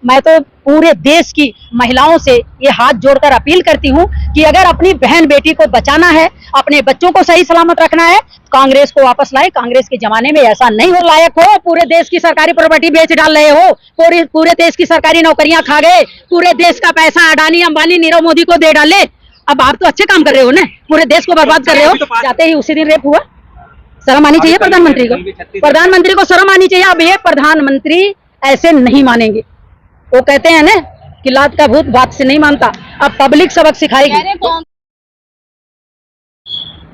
मैं तो पूरे देश की महिलाओं से ये हाथ जोड़कर अपील करती हूँ कि अगर अपनी बहन बेटी को बचाना है, अपने बच्चों को सही सलामत रखना है, कांग्रेस को वापस लाए। कांग्रेस के जमाने में ऐसा नहीं हो लायक हो, पूरे देश की सरकारी प्रॉपर्टी बेच डाल रहे हो, पूरे देश की सरकारी नौकरियां खा गए, पूरे देश का पैसा अडानी अंबानी नीरव मोदी को दे डाले। अब आप तो अच्छे काम कर रहे हो ना, पूरे देश को बर्बाद कर रहे हो। जाते ही उसी दिन रेप हुआ। शर्म आनी चाहिए प्रधानमंत्री को, प्रधानमंत्री को शर्म आनी चाहिए। अब ये प्रधानमंत्री ऐसे नहीं मानेंगे। वो कहते हैं ना कि लात का भूत बात से नहीं मानता। अब पब्लिक सबक सिखाएगी।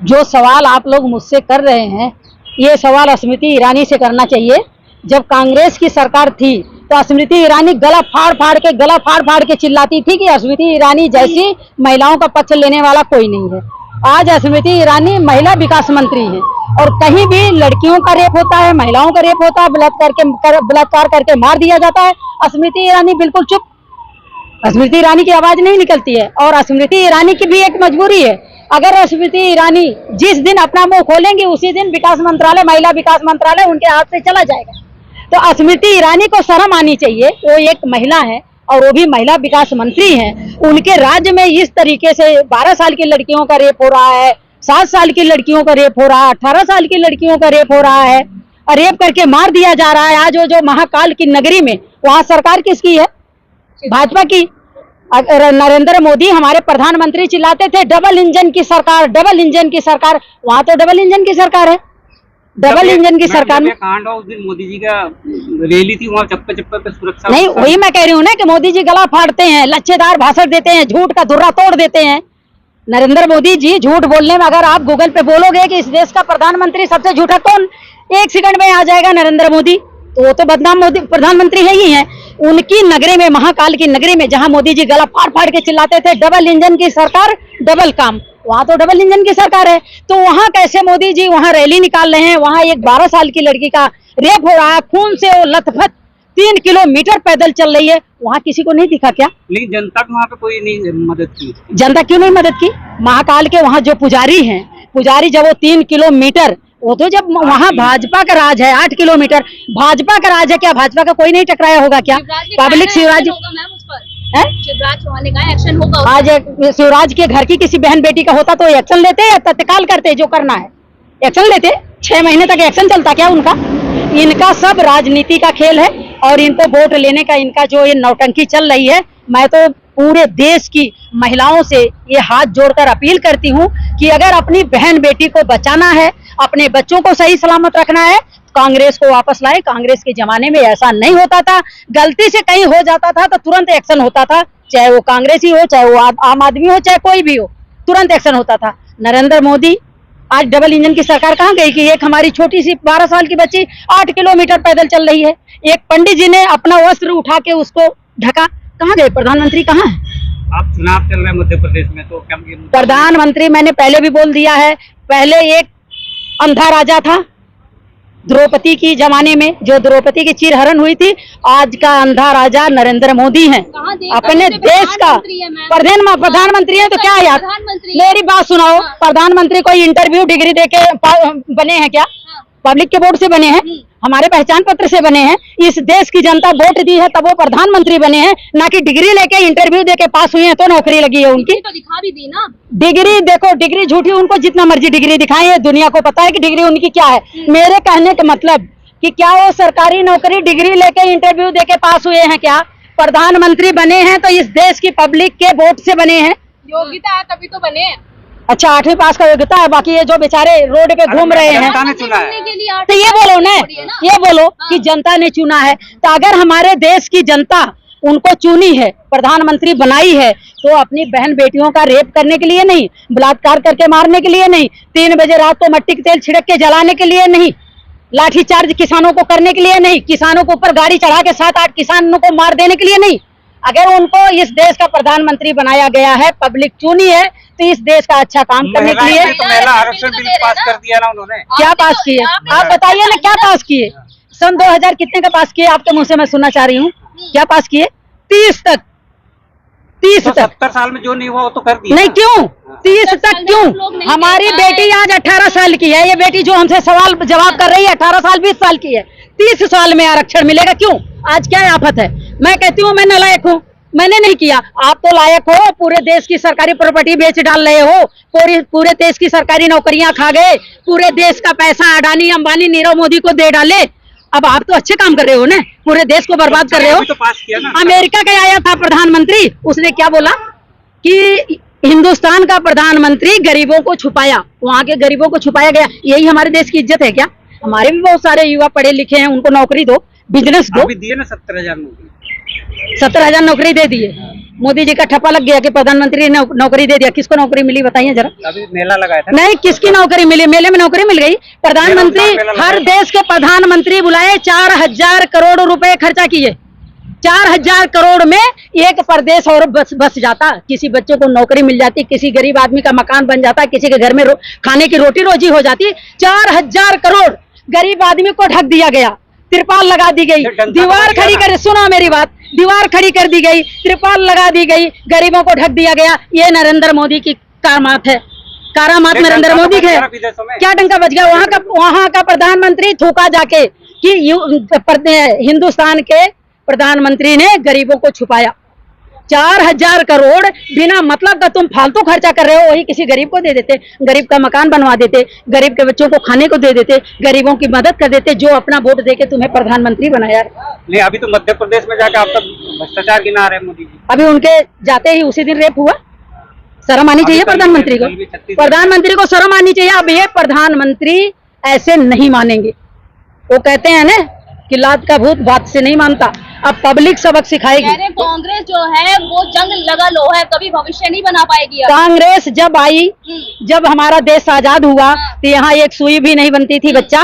जो सवाल आप लोग मुझसे कर रहे हैं, ये सवाल स्मृति ईरानी से करना चाहिए। जब कांग्रेस की सरकार थी तो स्मृति ईरानी गला फाड़ के चिल्लाती थी कि स्मृति ईरानी जैसी महिलाओं का पक्ष लेने वाला कोई नहीं है। आज स्मृति ईरानी महिला विकास मंत्री है और कहीं भी लड़कियों का रेप होता है, महिलाओं का रेप होता है, बलात्कार करके मार दिया जाता है, स्मृति ईरानी बिल्कुल चुप। स्मृति ईरानी की आवाज नहीं निकलती है। और स्मृति ईरानी की भी एक मजबूरी है। अगर स्मृति ईरानी जिस दिन अपना मुंह खोलेंगी उसी दिन विकास मंत्रालय, महिला विकास मंत्रालय उनके हाथ से चला जाएगा। तो स्मृति ईरानी को शर्म आनी चाहिए। वो एक महिला है और वो भी महिला विकास मंत्री हैं। उनके राज्य में इस तरीके से 12 साल की लड़कियों का रेप हो रहा है, 7 साल की लड़कियों का रेप हो रहा है, 18 साल की लड़कियों का रेप हो रहा है और रेप करके मार दिया जा रहा है। आज वो जो महाकाल की नगरी में, वहाँ सरकार किसकी है? भाजपा की। नरेंद्र मोदी हमारे प्रधानमंत्री चिल्लाते थे डबल इंजन की सरकार, डबल इंजन की सरकार। वहाँ तो डबल इंजन की सरकार है, डबल इंजन की सरकार में। कांड उस दिन मोदी जी का रैली थी, वहाँ चप्पे पे सुरक्षा नहीं, वही मैं कह रही हूँ ना कि मोदी जी गला फाड़ते हैं, लच्छेदार भाषण देते हैं, झूठ का धुर्रा तोड़ देते हैं। नरेंद्र मोदी जी झूठ बोलने में, अगर आप गूगल पे बोलोगे कि इस देश का प्रधानमंत्री सबसे झूठा कौन, 1 सेकंड में आ जाएगा नरेंद्र मोदी। तो वो तो बदनाम मोदी प्रधानमंत्री है ही है। उनकी नगरी में, महाकाल की नगरी में, जहां मोदी जी गला फाड़ के चिल्लाते थे डबल इंजन की सरकार डबल काम, वहां तो डबल इंजन की सरकार है। तो वहां कैसे मोदी जी वहां रैली निकाल रहे हैं? वहां एक 12 साल की लड़की का रेप हो रहा है, खून से वो लथपथ 3 किलोमीटर पैदल चल रही है। वहां किसी को नहीं दिखा क्या? लेकिन जनता को वहाँ पे कोई नहीं मदद की। जनता क्यों नहीं मदद की? महाकाल के वहां जो पुजारी हैं, पुजारी जब वो 3 किलोमीटर, वो तो जब वहाँ भाजपा का राज है, 8 किलोमीटर भाजपा का राज है, क्या भाजपा का कोई नहीं टकराया होगा क्या? पब्लिक शिवराज एक्शन होगा। आज शिवराज के घर की किसी बहन बेटी का होता तो एक्शन लेते या तत्काल करते? जो करना है एक्शन लेते। 6 महीने तक एक्शन चलता क्या उनका? इनका सब राजनीति का खेल है और इनको वोट लेने का इनका जो ये नौटंकी चल रही है। मैं तो पूरे देश की महिलाओं से ये हाथ जोड़कर अपील करती हूँ कि अगर अपनी बहन बेटी को बचाना है, अपने बच्चों को सही सलामत रखना है, कांग्रेस को वापस लाए। कांग्रेस के जमाने में ऐसा नहीं होता था। गलती से कहीं हो जाता था तो तुरंत एक्शन होता था, चाहे वो कांग्रेसी हो, चाहे वो आम आदमी हो, चाहे कोई भी हो, तुरंत एक्शन होता था। नरेंद्र मोदी, आज डबल इंजन की सरकार कहाँ गई कि एक हमारी छोटी सी 12 साल की बच्ची 8 किलोमीटर पैदल चल रही है। एक पंडित जी ने अपना वस्त्र उठा के उसको ढका, कहाँ गए? प्रधानमंत्री कहाँ है? आप चुनाव चल रहे हैं मध्य प्रदेश में, तो क्या प्रधानमंत्री, मैंने पहले भी बोल दिया है, पहले एक अंधा राजा था द्रौपदी की जमाने में, जो द्रौपदी की चीरहरण हुई थी। आज का अंधा राजा नरेंद्र मोदी है, अपने देश का प्रधानमंत्री है। तो क्या यार, मेरी बात सुनाओ, प्रधानमंत्री कोई इंटरव्यू डिग्री देके बने हैं क्या? पब्लिक के वोट से बने हैं, हमारे पहचान पत्र से बने हैं। इस देश की जनता वोट दी है तब वो प्रधानमंत्री बने हैं, ना कि डिग्री लेके इंटरव्यू देके पास हुए हैं तो नौकरी लगी है उनकी। तो दिखा भी दी ना डिग्री, देखो डिग्री झूठी, उनको जितना मर्जी डिग्री दिखाएं, है दुनिया को पता है कि डिग्री उनकी क्या है। मेरे कहने का मतलब कि क्या वो सरकारी नौकरी डिग्री लेके इंटरव्यू देके पास हुए हैं क्या? प्रधानमंत्री बने हैं तो इस देश की पब्लिक के वोट से बने हैं। योग्यता है तभी तो बने हैं। अच्छा, 8वीं पास का योग्यता है, बाकी ये जो बेचारे रोड पे घूम रहे हैं, तो ये बोलो ना, ये बोलो कि जनता ने चुना है। तो अगर हमारे देश की जनता उनको चुनी है, प्रधानमंत्री बनाई है, तो अपनी बहन बेटियों का रेप करने के लिए नहीं, बलात्कार करके मारने के लिए नहीं, 3 बजे रात को मट्टी के तेल छिड़क के जलाने के लिए नहीं, लाठीचार्ज किसानों को करने के लिए नहीं, किसानों के ऊपर गाड़ी चढ़ा के 7-8 किसानों को मार देने के लिए नहीं। अगर उनको इस देश का प्रधानमंत्री बनाया गया है, पब्लिक चुनी है, तो इस देश का अच्छा काम करने के लिए। तो महिला आरक्षण बिल पास कर दिया ना उन्होंने। क्या पास किए? आप बताइए ना, क्या पास किए? सन 2000 कितने का पास किए? आपके मुंह से मैं सुनना चाह रही हूँ, क्या पास किए? 30 तक। 30 तक 70 साल में जो नहीं हुआ वो तो कर दिया। नहीं, क्यों 30 तक क्यों? हमारी बेटी आज 18 साल की है, ये बेटी जो हमसे सवाल जवाब कर रही है 18 साल 20 साल की है, 30 साल में आरक्षण मिलेगा क्यों? आज क्या आफत है? मैं कहती हूँ मैं नालायक हूँ, मैंने नहीं किया। आप तो लायक हो, पूरे देश की सरकारी प्रॉपर्टी बेच डाल रहे हो, पूरे देश की सरकारी नौकरियां खा गए, पूरे देश का पैसा अडानी अंबानी नीरव मोदी को दे डाले। अब आप तो अच्छे काम कर रहे हो ना, पूरे देश को बर्बाद कर रहे हो। तो पास किया ना। अमेरिका का आया था प्रधानमंत्री, उसने क्या बोला कि हिंदुस्तान का प्रधानमंत्री गरीबों को छुपाया, वहां के गरीबों को छुपाया गया। यही हमारे देश की इज्जत है क्या? हमारे भी बहुत सारे युवा पढ़े लिखे हैं, उनको नौकरी दो, बिजनेस दो। अभी दिए ना 70,000 नौकरी। 70,000 नौकरी दे दिए। मोदी जी का ठप्पा लग गया कि प्रधानमंत्री ने नौकरी दे दिया। किसको नौकरी मिली बताइए जरा? अभी मेला लगाया था। नहीं, किसकी नौकरी मिली? मेले में नौकरी मिल गई। प्रधानमंत्री, हर देश के प्रधानमंत्री बुलाए, 4,000 करोड़ रुपए खर्चा किए। 4,000 करोड़ में एक प्रदेश और बस जाता, किसी बच्चों को नौकरी मिल जाती, किसी गरीब आदमी का मकान बन जाता, किसी के घर में खाने की रोटी रोजी हो जाती। 4,000 करोड़ गरीब आदमी को ढक दिया गया, तिरपाल लगा दी गई, दीवार खड़ी कर, सुनो मेरी बात, दीवार खड़ी कर दी गई, तिरपाल लगा दी गई, गरीबों को ढक दिया गया। ये नरेंद्र मोदी की करामात है, करामात नरेंद्र मोदी के। क्या डंका बज गया? वहां का प्रधानमंत्री थूका जाके कि हिंदुस्तान के प्रधानमंत्री ने गरीबों को छुपाया। 4,000 करोड़ बिना मतलब का तुम फालतू खर्चा कर रहे हो, वही किसी गरीब को दे देते, गरीब का मकान बनवा देते, गरीब के बच्चों को खाने को दे देते, गरीबों की मदद कर देते, जो अपना वोट देके तुम्हें प्रधानमंत्री बनाया। नहीं, अभी तो मध्य प्रदेश में जाकर आप तक भ्रष्टाचार गिना रहे हैं मोदी जी। अभी उनके जाते ही उसी दिन रेप हुआ। शर्म आनी चाहिए प्रधानमंत्री को, प्रधानमंत्री को शर्म आनी चाहिए। अब ये प्रधानमंत्री ऐसे नहीं मानेंगे। वो कहते हैं ना कि लात का भूत बात से नहीं मानता। अब पब्लिक सबक सिखाएगी। कांग्रेस जो है वो जंग लगा लो है, कभी भविष्य नहीं बना पाएगी। कांग्रेस जब आई, जब हमारा देश आजाद हुआ, तो यहाँ एक सुई भी नहीं बनती थी बच्चा।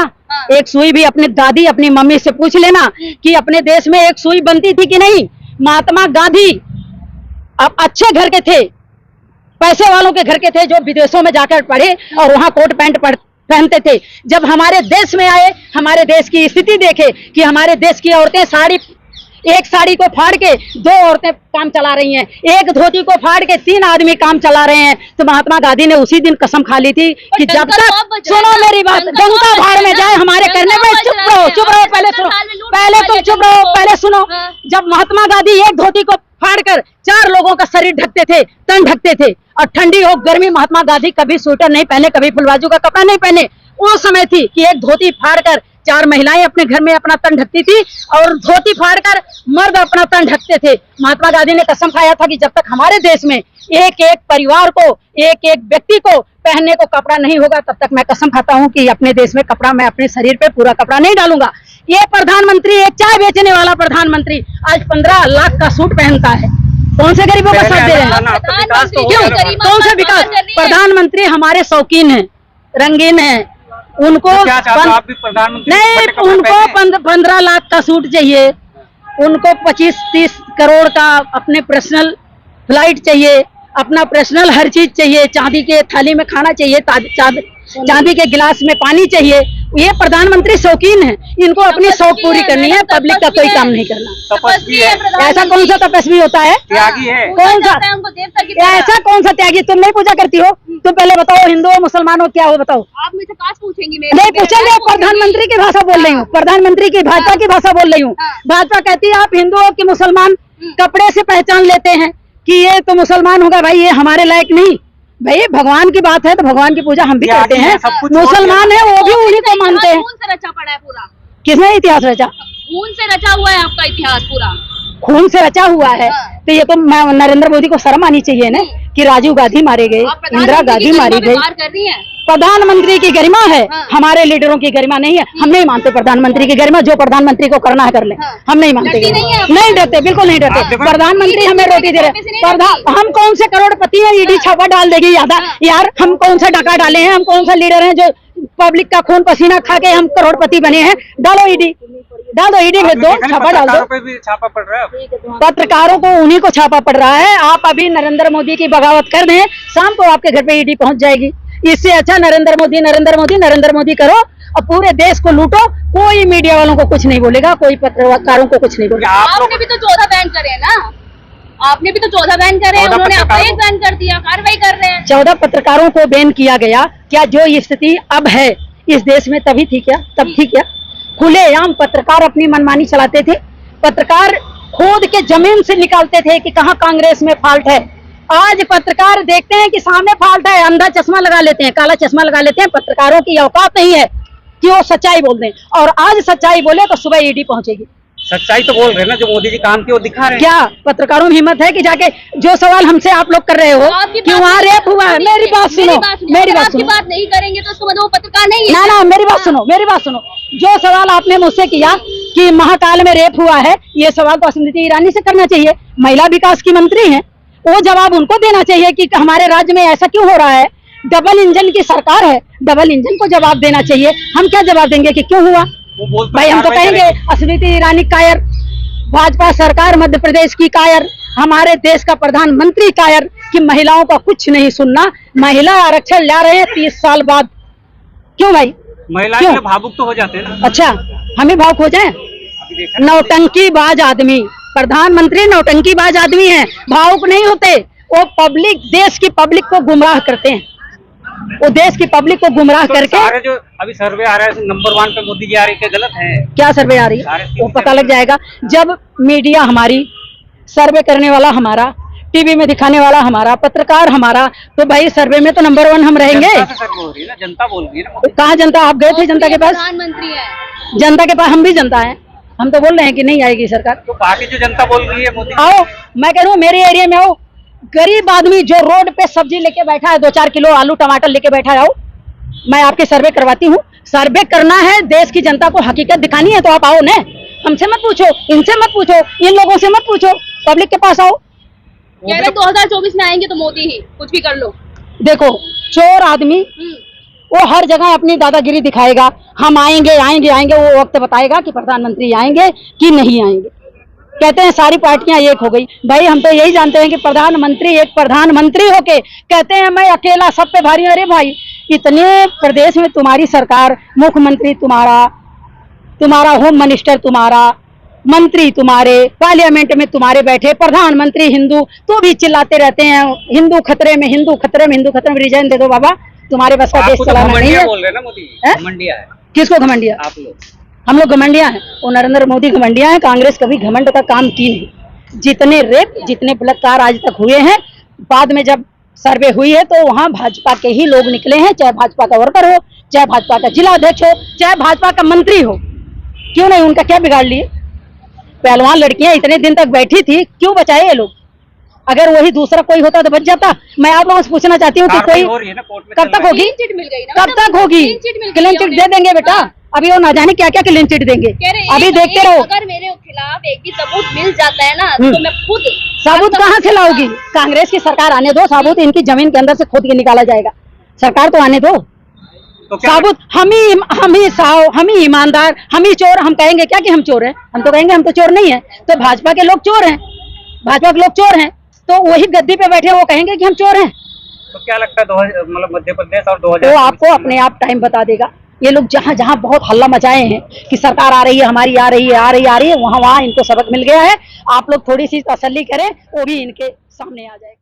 एक सुई भी अपनी दादी अपनी मम्मी से पूछ लेना कि अपने देश में एक सुई बनती थी कि नहीं। महात्मा गांधी अब अच्छे घर के थे, पैसे वालों के घर के थे, जो विदेशों में जाकर पढ़े और वहाँ कोट पैंट पहनते थे। जब हमारे देश में आए, हमारे देश की स्थिति देखे कि हमारे देश की औरतें एक साड़ी को फाड़ के 2 औरतें काम चला रही हैं, एक धोती को फाड़ के 3 आदमी काम चला रहे हैं, तो महात्मा गांधी ने उसी दिन कसम खा ली थी कि जब तक, सुनो मेरी बात, डंका भाड़ में जाए हमारे करने पे। चुप रहो, पहले सुनो, पहले तुम चुप रहो, पहले सुनो। जब महात्मा गांधी एक धोती को फाड़कर 4 लोगों का शरीर ढकते थे, तन ढकते थे, और ठंडी हो गर्मी, महात्मा गांधी कभी स्वेटर नहीं पहने, कभी फुलबाजू का कपड़ा नहीं पहने। वो समय थी कि एक धोती फाड़कर 4 महिलाएं अपने घर में अपना तन ढकती थी, और धोती फाड़कर मर्द अपना तन ढकते थे। महात्मा गांधी ने कसम खाया था कि जब तक हमारे देश में एक एक परिवार को, एक एक व्यक्ति को पहनने को कपड़ा नहीं होगा, तब तक मैं कसम खाता हूं कि अपने देश में कपड़ा, मैं अपने शरीर पे पूरा कपड़ा नहीं डालूंगा। ये प्रधानमंत्री, एक चाय बेचने वाला प्रधानमंत्री, आज 15 लाख का सूट पहनता है। कौन से गरीबों का साथ दे रहे हैं? क्यों? कौन सा विकास? प्रधानमंत्री हमारे शौकीन है, रंगीन है, उनको आप भी प्रधानमंत्री नहीं, उनको 15 लाख का सूट चाहिए, उनको 25-30 करोड़ का अपने पर्सनल फ्लाइट चाहिए, अपना पर्सनल हर चीज चाहिए, चांदी के थाली में खाना चाहिए, चांदी के गिलास में पानी चाहिए। ये प्रधानमंत्री शौकीन है, इनको अपनी शौक पूरी करनी है, पब्लिक का कोई काम नहीं करना। तपस्वी है। ऐसा कौन सा तपस्वी होता है? त्यागी है। कौन सा? ऐसा कौन सा त्यागी? तुम नहीं पूजा करती हो? तुम पहले बताओ, हिंदू हो मुसलमान हो, क्या हो बताओ? आप मुझसे काश पूछेंगी? नहीं पूछेंगे, प्रधानमंत्री की भाषा बोल रही हूँ, प्रधानमंत्री की भाजपा की भाषा बोल रही हूँ। भाजपा कहती है आप हिंदू हो कि मुसलमान, कपड़े से पहचान लेते हैं कि ये तो मुसलमान होगा। भाई ये हमारे लायक नहीं। भाई भगवान की बात है तो भगवान की पूजा हम भी करते हैं, मुसलमान है वो भी उन्हीं को मानते हैं। खून से रचा पड़ा है पूरा। किसने इतिहास रचा? खून से रचा हुआ है आपका इतिहास पूरा, खून से रचा हुआ है। तो ये तो नरेंद्र मोदी को शर्म आनी चाहिए ना कि राजीव गांधी मारे गए, इंदिरा गांधी मारी गई। प्रधानमंत्री की गरिमा है, हमारे लीडरों की गरिमा नहीं है। हम नहीं मानते प्रधानमंत्री की गरिमा, जो प्रधानमंत्री को करना है कर ले, हम नहीं मानते, नहीं डरते, बिल्कुल नहीं डरते। प्रधानमंत्री हमें रोटी दे रहे, हम कौन से करोड़पति हैं? ईडी छापा डाल देगी यार, हम कौन सा डका डाले हैं? हम कौन सा लीडर हैं जो पब्लिक का खून पसीना खा के हम करोड़पति बने हैं? डालो ईडी, डाल दो, ईडी भेज दो, छापा डाल दो। पे भी छापा पड़ रहा है, पत्रकारों को उन्हीं को छापा पड़ रहा है। आप अभी नरेंद्र मोदी की बगावत कर दें, शाम को आपके घर पे ईडी पहुंच जाएगी। इससे अच्छा नरेंद्र मोदी नरेंद्र मोदी नरेंद्र मोदी करो और पूरे देश को लूटो। कोई मीडिया वालों को कुछ नहीं बोलेगा, कोई पत्रकारों को कुछ नहीं बोलेगा। आपने भी तो 14 बैन करे हैं ना, आपने भी तो 14 बैन करे हैं, उन्होंने अपना 1 बैन कर दिया, कार्रवाई कर रहे हैं। 14 पत्रकारों को बैन किया गया। क्या जो स्थिति अब है इस देश में तभी थी क्या? तब थी क्या? खुलेआम पत्रकार अपनी मनमानी चलाते थे। पत्रकार खोद के जमीन से निकालते थे कि कहाँ कांग्रेस में फॉल्ट है। आज पत्रकार देखते हैं कि सामने फॉल्ट है, अंधा चश्मा लगा लेते हैं, काला चश्मा लगा लेते हैं। पत्रकारों की औकात नहीं है कि वो सच्चाई बोल दें, और आज सच्चाई बोले तो सुबह ईडी पहुंचेगी। सच्चाई तो बोल रहे हैं ना, जो मोदी जी काम किए वो दिखा रहे हैं। क्या पत्रकारों में हिम्मत है कि जाके जो सवाल हमसे आप लोग कर रहे हो कि वहाँ रेप हुआ है? मेरी बात सुनो, मेरी बात सुनो। बात नहीं करेंगे तो उसको मतलब वो पत्रकार नहीं है। ना मेरी बात सुनो, मेरी बात सुनो। जो सवाल आपने मुझसे किया कि महाकाल में रेप हुआ है, ये सवाल तो स्मृति ईरानी से करना चाहिए। महिला विकास की मंत्री है, वो जवाब उनको देना चाहिए कि हमारे राज्य में ऐसा क्यों हो रहा है। डबल इंजन की सरकार है, डबल इंजन को जवाब देना चाहिए। हम क्या जवाब देंगे कि क्यों हुआ? भाई हम तो कहेंगे स्मृति ईरानी कायर, भाजपा सरकार मध्य प्रदेश की कायर, हमारे देश का प्रधानमंत्री कायर कि महिलाओं का कुछ नहीं सुनना। महिला आरक्षण ला रहे हैं 30 साल बाद। क्यों भाई? महिलाएं भावुक तो हो जाते हैं ना। अच्छा, हम ही भावुक हो जाएं? नौटंकीबाज आदमी, प्रधानमंत्री नौटंकीबाज आदमी है, भावुक नहीं होते। वो पब्लिक, देश की पब्लिक को गुमराह करते हैं। वो देश की पब्लिक को गुमराह करके सारे जो अभी सर्वे आ रहा है नंबर 1 पे मोदी जी आ रही है, गलत है? क्या सर्वे आ रही है वो पता लग जाएगा जब मीडिया हमारी, सर्वे करने वाला हमारा, टीवी में दिखाने वाला हमारा, पत्रकार हमारा, तो भाई सर्वे में तो नंबर 1 हम रहेंगे। जनता बोल रही है ना। कहाँ जनता? आप गए थे जनता के पास? प्रधानमंत्री है जनता के पास, हम भी जनता है। हम तो बोल रहे हैं कि नहीं आएगी सरकार। तो बाकी जो जनता बोल रही है मोदी, आओ, मैं कह रहा हूँ मेरे एरिया में आओ। गरीब आदमी जो रोड पे सब्जी लेके बैठा है, 2-4 किलो आलू टमाटर लेके बैठा है, आओ मैं आपके सर्वे करवाती हूँ। सर्वे करना है, देश की जनता को हकीकत दिखानी है तो आप आओ ना। हमसे मत पूछो, इनसे मत पूछो, इन लोगों से मत पूछो, पब्लिक के पास आओ। कह रहे 2024 में आएंगे तो मोदी ही, कुछ भी कर लो। देखो, चोर आदमी वो हर जगह अपनी दादागिरी दिखाएगा। हम आएंगे आएंगे आएंगे, वो वक्त बताएगा कि प्रधानमंत्री आएंगे कि नहीं आएंगे। कहते हैं सारी पार्टियां एक हो गई। भाई हम तो यही जानते हैं कि प्रधानमंत्री एक प्रधानमंत्री होके कहते हैं मैं अकेला सब पे भारी। अरे भाई, इतने प्रदेश में तुम्हारी सरकार, मुख्यमंत्री तुम्हारा होम मिनिस्टर तुम्हारा, मंत्री तुम्हारे, पार्लियामेंट में तुम्हारे बैठे, प्रधानमंत्री हिंदू, तो भी चिल्लाते रहते हैं हिंदू खतरे में, हिंदू खतरे में, हिंदू खतरे में। रिजाइन दे दो बाबा, तुम्हारे बस का देश चलाना नहीं है। बोल रहे ना मोदी, घमंडिया है। किसको घमंडिया? आप लोग। हम लोग घमंडिया हैं? वो नरेंद्र मोदी घमंडिया है। कांग्रेस कभी घमंड का काम की नहीं। जितने रेप, जितने बलात्कार आज तक हुए हैं, बाद में जब सर्वे हुई है तो वहाँ भाजपा के ही लोग निकले हैं, चाहे भाजपा का वर्कर हो, चाहे भाजपा का जिला अध्यक्ष हो, चाहे भाजपा का मंत्री हो। क्यों नहीं? उनका क्या बिगाड़ लिए? पहलवान लड़कियां इतने दिन तक बैठी थी, क्यों बचाए ये लोग? अगर वही दूसरा कोई होता तो बच जाता। मैं आप लोगों से पूछना चाहती हूँ कि कोई कब तक होगी? कब तक होगी? क्लीन चिट दे देंगे बेटा। अभी वो ना जाने क्या क्या क्लीन चिट देंगे, अभी देखते रहो। अगर मेरे खिलाफ एक भी सबूत मिल जाता है ना तो मैं खुद। सबूत कहाँ से लाओगी? कांग्रेस की सरकार आने दो, सबूत इनकी जमीन के अंदर से खोद के निकाला जाएगा। सरकार तो आने दो। सबूत हम ही साव, हम ही ईमानदार, हम ही चोर। हम कहेंगे क्या कि हम चोर हैं? हम तो कहेंगे हम तो चोर नहीं है। तो भाजपा के लोग चोर हैं, भाजपा के लोग चोर हैं, तो वही गद्दी पे बैठे वो कहेंगे कि हम चोर हैं। तो क्या लगता है मतलब मध्य प्रदेश और 2000 तो आपको अपने आप टाइम बता देगा। ये लोग जहाँ जहाँ बहुत हल्ला मचाए हैं कि सरकार आ रही है, हमारी आ रही है, वहाँ इनको सबक मिल गया है। आप लोग थोड़ी सी तसल्ली करें, वो भी इनके सामने आ जाएगा।